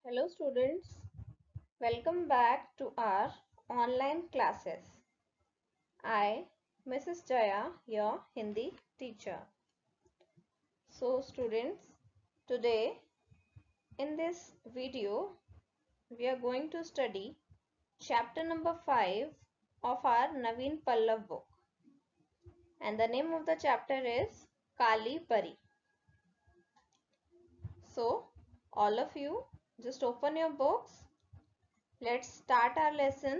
Hello students, welcome back to our online classes. I, Mrs. Jaya, your Hindi teacher. So students, today in this video, we are going to study chapter number 5 of our Naveen Pallav book. And the name of the chapter is Kali Pari. So, all of you, just open your books. Let's start our lesson.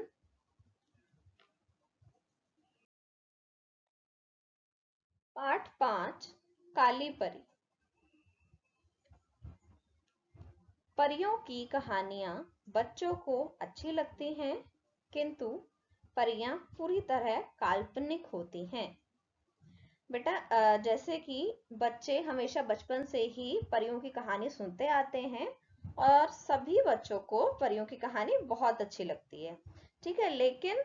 पाठ 5 काली परी। परियों की कहानियां बच्चों को अच्छी लगती हैं, किंतु परियां पूरी तरह काल्पनिक होती हैं। बेटा जैसे कि बच्चे हमेशा बचपन से ही परियों की कहानी सुनते आते हैं और सभी बच्चों को परियों की कहानी बहुत अच्छी लगती है, ठीक है। लेकिन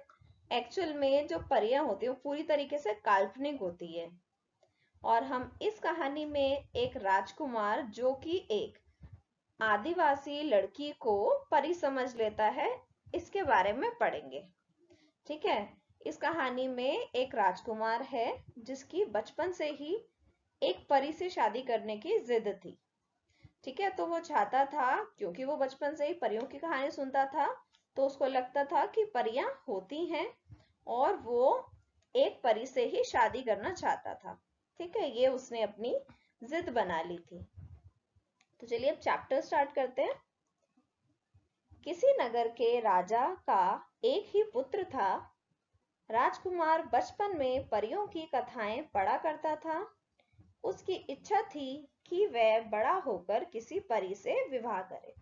एक्चुअल में जो परियां होती है वो पूरी तरीके से काल्पनिक होती है। और हम इस कहानी में एक राजकुमार जो कि एक आदिवासी लड़की को परी समझ लेता है, इसके बारे में पढ़ेंगे, ठीक है। इस कहानी में एक राजकुमार है जिसकी बचपन से ही एक परी से शादी करने की जिद थी, ठीक है। तो वो चाहता था, क्योंकि वो बचपन से ही परियों की कहानी सुनता था, तो उसको लगता था कि परियां होती हैं और वो एक परी से ही शादी करना चाहता था, ठीक है। ये उसने अपनी जिद बना ली थी। तो चलिए अब चैप्टर स्टार्ट करते हैं। किसी नगर के राजा का एक ही पुत्र था। राजकुमार बचपन में परियों की कथाएं पढ़ा करता था। उसकी इच्छा थी कि वह बड़ा होकर किसी परी से विवाह करे।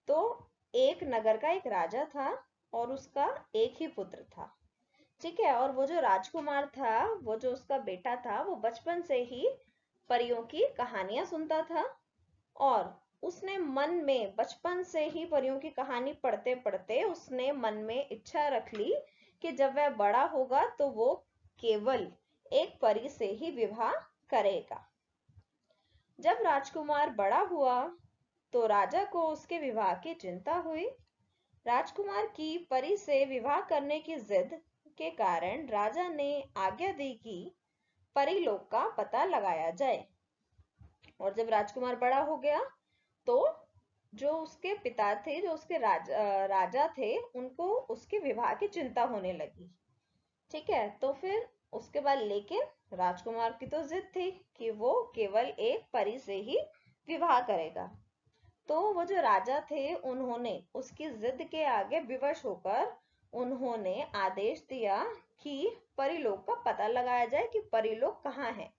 तो एक नगर का एक राजा था और उसका एक ही पुत्र था, ठीक है। और वो जो राजकुमार था, वो जो उसका बेटा था, वो बचपन से ही परियों की कहानियां सुनता था और उसने मन में बचपन से ही परियों की कहानी पढ़ते पढ़ते उसने मन में इच्छा रख ली कि जब वह बड़ा होगा तो वो केवल एक परी से ही विवाह करेगा। जब राजकुमार बड़ा हुआ तो राजा को उसके विवाह की चिंता हुई। राजकुमार की परी से विवाह करने की जिद के कारण राजा ने आज्ञा दी कि परीलोक का पता लगाया जाए। और जब राजकुमार बड़ा हो गया तो जो उसके पिता थे, जो उसके राजा थे, उनको उसके विवाह की चिंता होने लगी, ठीक है। तो फिर उसके बाद लेकिन राजकुमार की तो जिद थी कि वो केवल एक परी से ही विवाह करेगा। तो वो जो राजा थे उन्होंने उसकी जिद के आगे विवश होकर उन्होंने आदेश दिया कि परीलोक का पता लगाया जाए कि परीलोक कहाँ है,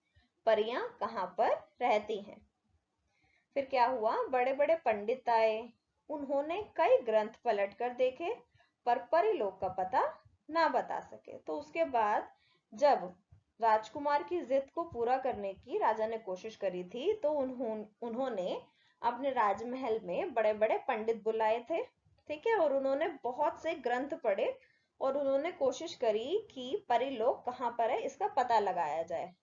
परियां कहाँ पर रहती हैं। फिर क्या हुआ, बड़े बड़े पंडित आए, उन्होंने कई ग्रंथ पलट कर देखे पर परीलोक का पता ना बता सके। तो उसके बाद जब राजकुमार की जिद को पूरा करने की राजा ने कोशिश करी थी, तो उन्होंने अपने राजमहल में बड़े बड़े पंडित बुलाए थे, ठीक है। और उन्होंने बहुत से ग्रंथ पढ़े और उन्होंने कोशिश करी कि परीलोक कहाँ पर है इसका पता लगाया जाए,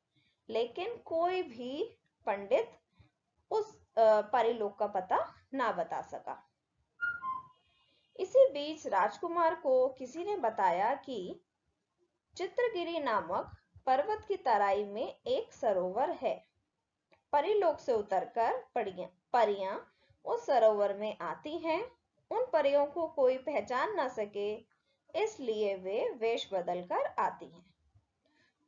लेकिन कोई भी पंडित उस परीलोक का पता ना बता सका। इसी बीच राजकुमार को किसी ने बताया कि चित्रगिरी नामक पर्वत की तराई में एक सरोवर है। परीलोक से उतरकर परियां उस सरोवर में आती हैं। उन परियों को कोई पहचान ना सके, इसलिए वे वेश बदल कर आती हैं।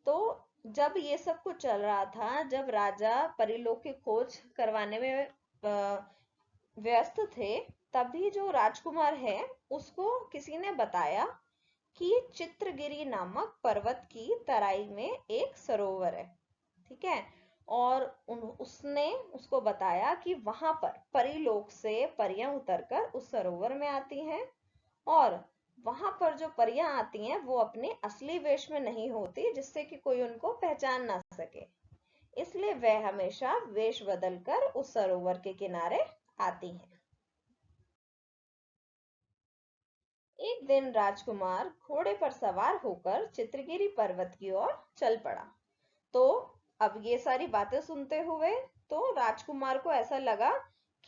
तो जब ये सब कुछ चल रहा था, जब राजा परीलोक की खोज करवाने में व्यस्त थे, तभी जो राजकुमार है उसको किसी ने बताया कि चित्रगिरी नामक पर्वत की तराई में एक सरोवर है, ठीक है। और उसने उसको बताया कि वहां पर परीलोक से परियां उतरकर उस सरोवर में आती हैं और वहां पर जो परियां आती हैं वो अपने असली वेश में नहीं होती, जिससे कि कोई उनको पहचान ना सके, इसलिए वह हमेशा वेश बदलकर उस सरोवर के किनारे आती हैं। एक दिन राजकुमार घोड़े पर सवार होकर चित्रगिरी पर्वत की ओर चल पड़ा। तो अब ये सारी बातें सुनते हुए तो राजकुमार को ऐसा लगा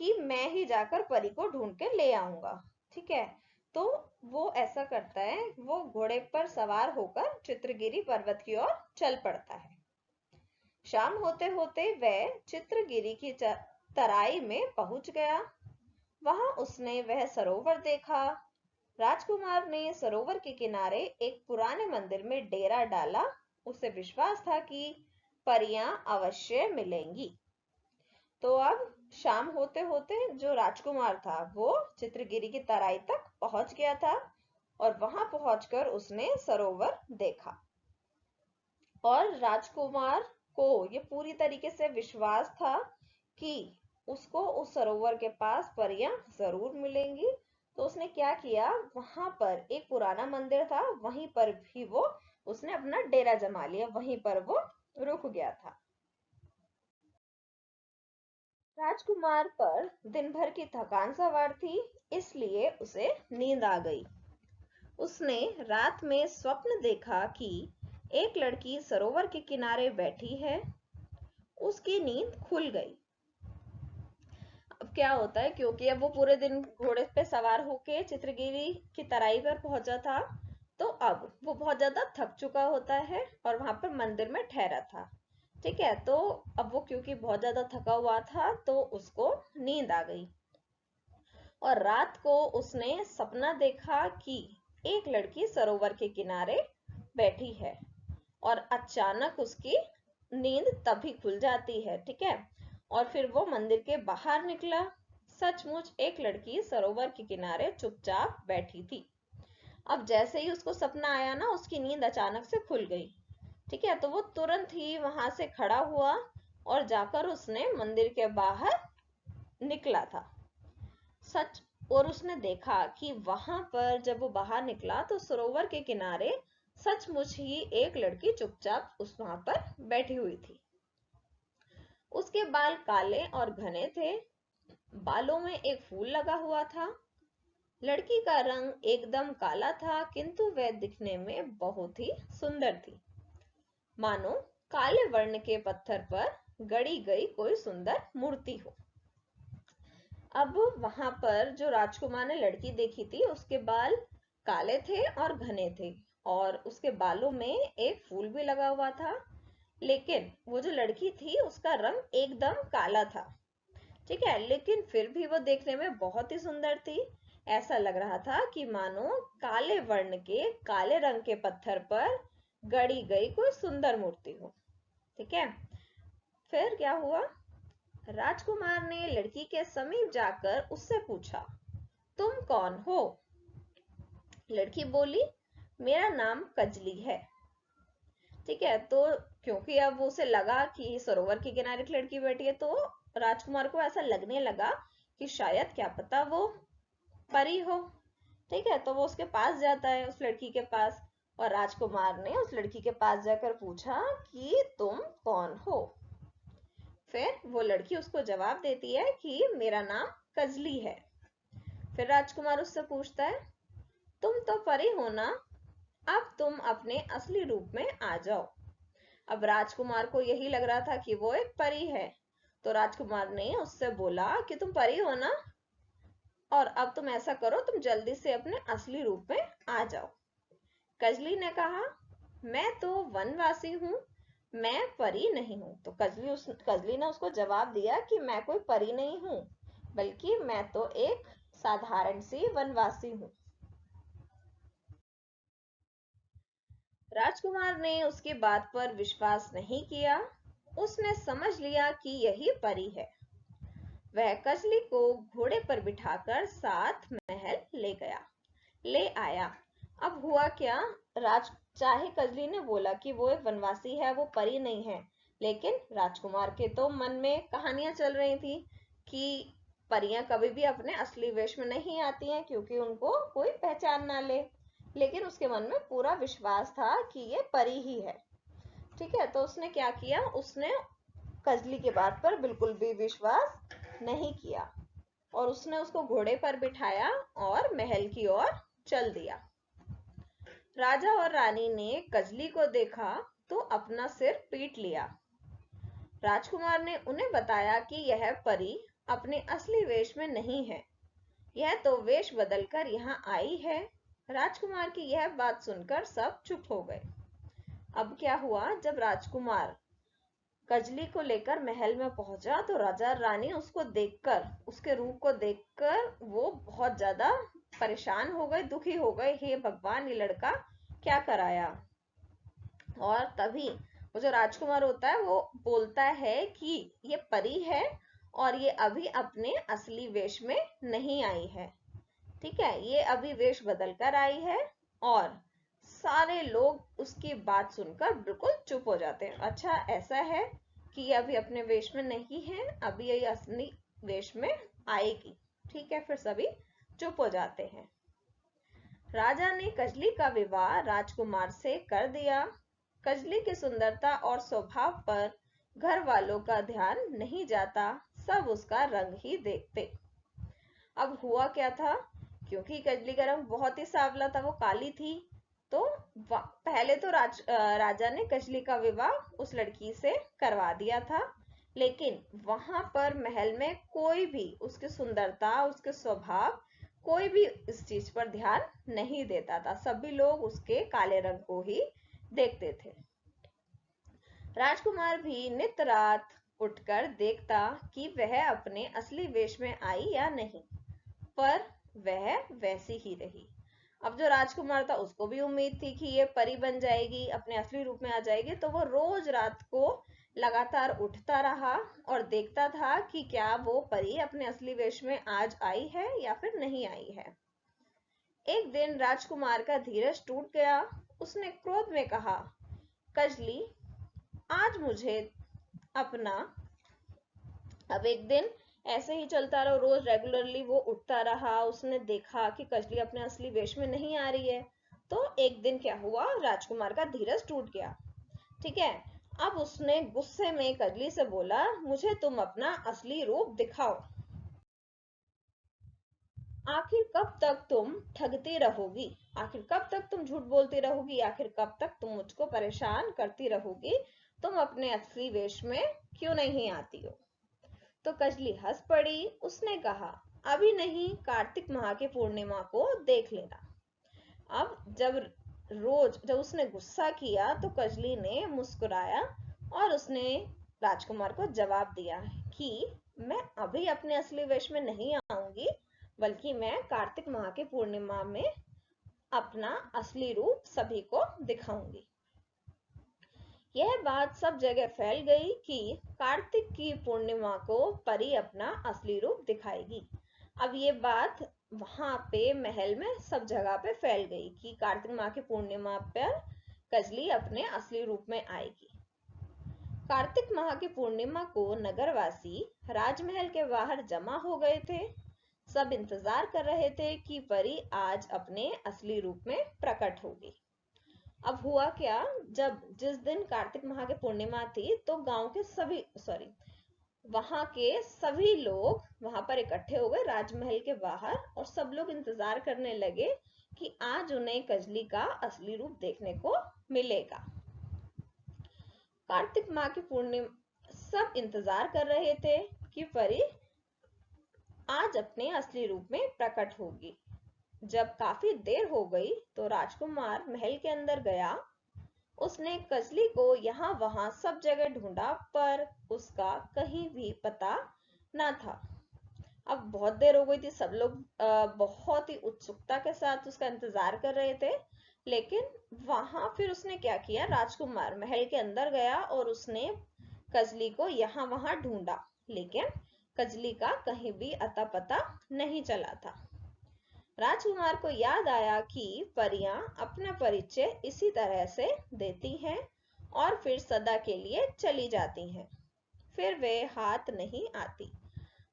कि मैं ही जाकर परी को ढूंढ के ले आऊंगा। ठीक है, तो वो ऐसा करता है, वो घोड़े पर सवार होकर चित्रगिरी पर्वत की ओर चल पड़ता है। शाम होते होते वह चित्रगिरी की तराई में पहुंच गया। वहां उसने वह सरोवर देखा। राजकुमार ने सरोवर के किनारे एक पुराने मंदिर में डेरा डाला। उसे विश्वास था कि परियां अवश्य मिलेंगी। तो अब शाम होते होते जो राजकुमार था वो चित्रगिरी की तराई तक पहुंच गया था और वहां पहुंचकर उसने सरोवर देखा। और राजकुमार को ये पूरी तरीके से विश्वास था कि उसको उस सरोवर के पास परियां जरूर मिलेंगी। तो उसने क्या किया, वहां पर एक पुराना मंदिर था, वहीं पर भी वो उसने अपना डेरा जमा लिया, वहीं पर वो रुक गया था। राजकुमार पर दिन भर की थकान सवार थी, इसलिए उसे नींद आ गई। उसने रात में स्वप्न देखा कि एक लड़की सरोवर के किनारे बैठी है। उसकी नींद खुल गई। अब क्या होता है, क्योंकि अब वो पूरे दिन घोड़े पे सवार होके चित्रगिरी की तराई पर पहुंचा था, तो अब वो बहुत ज्यादा थक चुका होता है और वहां पर मंदिर में ठहरा था। ठीक है, तो अब वो क्योंकि बहुत ज्यादा थका हुआ था तो उसको नींद आ गई। और रात को उसने सपना देखा कि एक लड़की सरोवर के किनारे बैठी है और अचानक उसकी नींद तभी खुल जाती है। ठीक है, और फिर वो मंदिर के बाहर निकला। सचमुच एक लड़की सरोवर के किनारे चुपचाप बैठी थी। अब जैसे ही उसको सपना आया ना, उसकी नींद अचानक से खुल गई। ठीक है, तो वो तुरंत ही वहां से खड़ा हुआ और जाकर उसने मंदिर के बाहर निकला था। सच और उसने देखा कि वहां पर जब वो बाहर निकला तो सरोवर के किनारे सचमुच ही एक लड़की चुपचाप उस वहां पर बैठी हुई थी। उसके बाल काले और घने थे, बालों में एक फूल लगा हुआ था। लड़की का रंग एकदम काला था, किंतु वह दिखने में बहुत ही सुंदर थी, मानो काले वर्ण के पत्थर पर गढ़ी गई कोई सुंदर मूर्ति हो। अब वहां पर जो राजकुमार ने लड़की देखी थी उसके बाल काले थे और घने थे और उसके बालों में एक फूल भी लगा हुआ था, लेकिन वो जो लड़की थी उसका रंग एकदम काला था। ठीक है, लेकिन फिर भी वो देखने में बहुत ही सुंदर थी। ऐसा लग रहा था कि मानो काले वर्ण के काले रंग के पत्थर पर गढ़ी गई कोई सुंदर मूर्ति हो। ठीक है, फिर क्या हुआ, राजकुमार ने लड़की के समीप जाकर उससे पूछा, तुम कौन हो? लड़की बोली, मेरा नाम कजली है। ठीक है, तो क्योंकि अब उसे लगा कि सरोवर के किनारे एक लड़की बैठी है, तो राजकुमार को ऐसा लगने लगा कि शायद क्या पता वो परी हो। ठीक है, तो वो उसके पास जाता है, उस लड़की के पास, और राजकुमार ने उस लड़की के पास जाकर पूछा कि तुम कौन हो? फिर वो लड़की उसको जवाब देती है कि मेरा नाम कजली है। फिर राजकुमार उससे पूछता है, तुम तो परी हो ना, अब तुम अपने असली रूप में आ जाओ। अब राजकुमार को यही लग रहा था कि वो एक परी है, तो राजकुमार ने उससे बोला कि तुम परी हो ना, और अब तुम ऐसा करो, तुम जल्दी से अपने असली रूप में आ जाओ। कजली ने कहा, मैं तो वनवासी हूँ, मैं परी नहीं हूँ। तो कजली ने उसको जवाब दिया कि मैं कोई परी नहीं हूँ, बल्कि मैं तो एक साधारण सी वनवासी हूँ। राजकुमार ने उसकी बात पर विश्वास नहीं किया। उसने समझ लिया कि यही परी है। वह कजली को घोड़े पर बिठाकर साथ महल ले आया। अब हुआ क्या, राज चाहे कजली ने बोला कि वो एक वनवासी है, वो परी नहीं है, लेकिन राजकुमार के तो मन में कहानियां चल रही थी कि परियां कभी भी अपने असली वेश में नहीं आती हैं, क्योंकि उनको कोई पहचान ना ले। लेकिन उसके मन में पूरा विश्वास था कि ये परी ही है। ठीक है, तो उसने क्या किया, उसने कजली की बात पर बिल्कुल भी विश्वास नहीं किया और उसने उसको घोड़े पर बिठाया और महल की ओर चल दिया। राजा और रानी ने कजली को देखा तो अपना सिर पीट लिया। राजकुमार ने उन्हें बताया कि यह परी अपने असली वेश में नहीं है, यह तो वेश बदलकर यहाँ आई है। राजकुमार की यह बात सुनकर सब चुप हो गए। अब क्या हुआ, जब राजकुमार कजली को लेकर महल में पहुंचा तो राजा रानी उसको देखकर, उसके रूप को देखकर वो बहुत ज्यादा परेशान हो गए, दुखी हो गए। हे भगवान, ये लड़का क्या कराया। और तभी वो जो राजकुमार होता है वो बोलता है कि ये परी है और ये अभी अपने असली वेश में नहीं आई है। ठीक है, ये अभी वेश बदल कर आई है। और सारे लोग उसकी बात सुनकर बिल्कुल चुप हो जाते हैं। अच्छा, ऐसा है कि ये अभी अपने वेश में नहीं है, अभी ये असली वेश में आएगी। ठीक है, फिर सभी चुप हो जाते हैं। राजा ने कजली का विवाह राजकुमार से कर दिया। कजली की सुंदरता और स्वभाव पर घर वालों का ध्यान नहीं जाता, सब उसका रंग ही देखते। अब हुआ क्या था, क्योंकि कजली का रंग बहुत ही सांवला था, वो काली थी, तो पहले तो राजा ने कजली का विवाह उस लड़की से करवा दिया था। लेकिन वहां पर महल में कोई भी उसकी सुंदरता, उसके स्वभाव, कोई भी इस चीज पर ध्यान नहीं देता था। सभी लोग उसके काले रंग को ही देखते थे। राजकुमार भी नित रात उठकर देखता कि वह अपने असली वेश में आई या नहीं, पर वह वैसी ही रही। अब जो राजकुमार था उसको भी उम्मीद थी कि ये परी बन जाएगी, अपने असली रूप में आ जाएगी, तो वो रोज रात को लगातार उठता रहा और देखता था कि क्या वो परी अपने असली वेश में आज आई है या फिर नहीं आई है। एक दिन राजकुमार का धीरज टूट गया। उसने क्रोध में कहा, कजली, आज मुझे अपना। अब एक दिन ऐसे ही चलता रहा, रोज रेगुलरली वो उठता रहा। उसने देखा कि कजली अपने असली वेश में नहीं आ रही है। तो एक दिन क्या हुआ, राजकुमार का धीरज टूट गया। ठीक है, अब उसने गुस्से में कजली से बोला, मुझे तुम अपना असली रूप दिखाओ। आखिर कब तक तुम ठगती रहोगी, आखिर कब तक तुम झूठ बोलती रहोगी, आखिर कब तक तुम मुझको परेशान करती रहोगी, तुम अपने असली वेश में क्यों नहीं आती हो। तो कजली हंस पड़ी। उसने कहा, अभी नहीं, कार्तिक माह की पूर्णिमा को देख लेना। अब जब उसने गुस्सा किया तो कजली ने मुस्कुराया और उसने राजकुमार को जवाब दिया कि मैं अभी अपने असली वेश में नहीं आऊंगी, बल्कि मैं कार्तिक माह की पूर्णिमा में अपना असली रूप सभी को दिखाऊंगी। यह बात सब जगह फैल गई कि कार्तिक की पूर्णिमा को परी अपना असली रूप दिखाएगी। अब ये बात वहां पे महल में सब जगह पे फैल गई कि कार्तिक माह की पूर्णिमा पर कजली अपने असली रूप में आएगी। कार्तिक माह की पूर्णिमा को नगरवासी राजमहल के बाहर जमा हो गए थे। सब इंतजार कर रहे थे कि परी आज अपने असली रूप में प्रकट होगी। अब हुआ क्या, जब जिस दिन कार्तिक माह की पूर्णिमा थी तो गांव के सभी वहां के सभी लोग वहां पर इकट्ठे हो गए राजमहल के बाहर, और सब लोग इंतजार करने लगे कि आज उन्हें कजली का असली रूप देखने को मिलेगा। कार्तिक माह की पूर्णिमा सब इंतजार कर रहे थे कि परी आज अपने असली रूप में प्रकट होगी। जब काफी देर हो गई तो राजकुमार महल के अंदर गया। उसने कजली को यहाँ वहां सब जगह ढूंढा, पर उसका कहीं भी पता ना था। अब बहुत देर हो गई थी, सब लोग बहुत ही उत्सुकता के साथ उसका इंतजार कर रहे थे। लेकिन वहां फिर उसने क्या किया, राजकुमार महल के अंदर गया और उसने कजली को यहाँ वहां ढूंढा, लेकिन कजली का कहीं भी अता पता नहीं चला था। राजकुमार को याद आया कि परियां अपना परिचय इसी तरह से देती हैं और फिर सदा के लिए चली जाती हैं, फिर वे हाथ नहीं आती।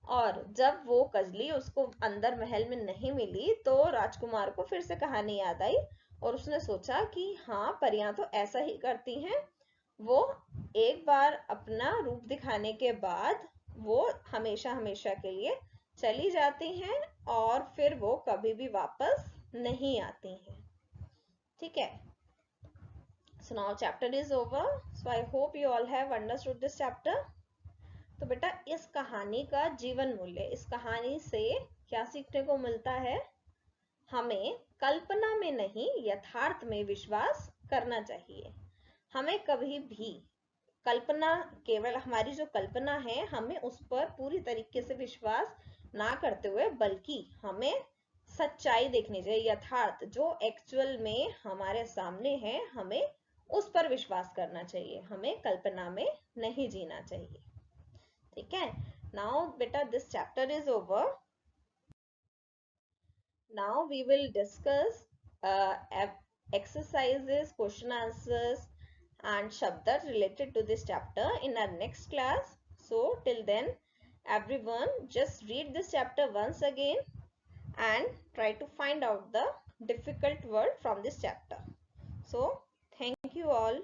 और जब वो कजली उसको अंदर महल में नहीं मिली तो राजकुमार को फिर से कहानी याद आई और उसने सोचा कि हाँ, परियां तो ऐसा ही करती हैं। वो एक बार अपना रूप दिखाने के बाद वो हमेशा हमेशा के लिए चली जाती हैं और फिर वो कभी भी वापस नहीं आती हैं। ठीक है, so now chapter is over, so I hope you all have understood this chapter. तो बेटा इस कहानी का जीवन मूल्य, इस कहानी से क्या सीखने को मिलता है? हमें कल्पना में नहीं यथार्थ में विश्वास करना चाहिए। हमें कभी भी कल्पना, केवल हमारी जो कल्पना है, हमें उस पर पूरी तरीके से विश्वास ना करते हुए, बल्कि हमें सच्चाई देखनी चाहिए, यथार्थ जो एक्चुअल में हमारे सामने है, हमें उस पर विश्वास करना चाहिए, हमें कल्पना में नहीं जीना चाहिए। ठीक है, नाउ बेटा this chapter is over. Now we will discuss exercises, question answers and shabdas related to this chapter in our next class. So till then, everyone just read this chapter once again and try to find out the difficult word from this chapter. So thank you all.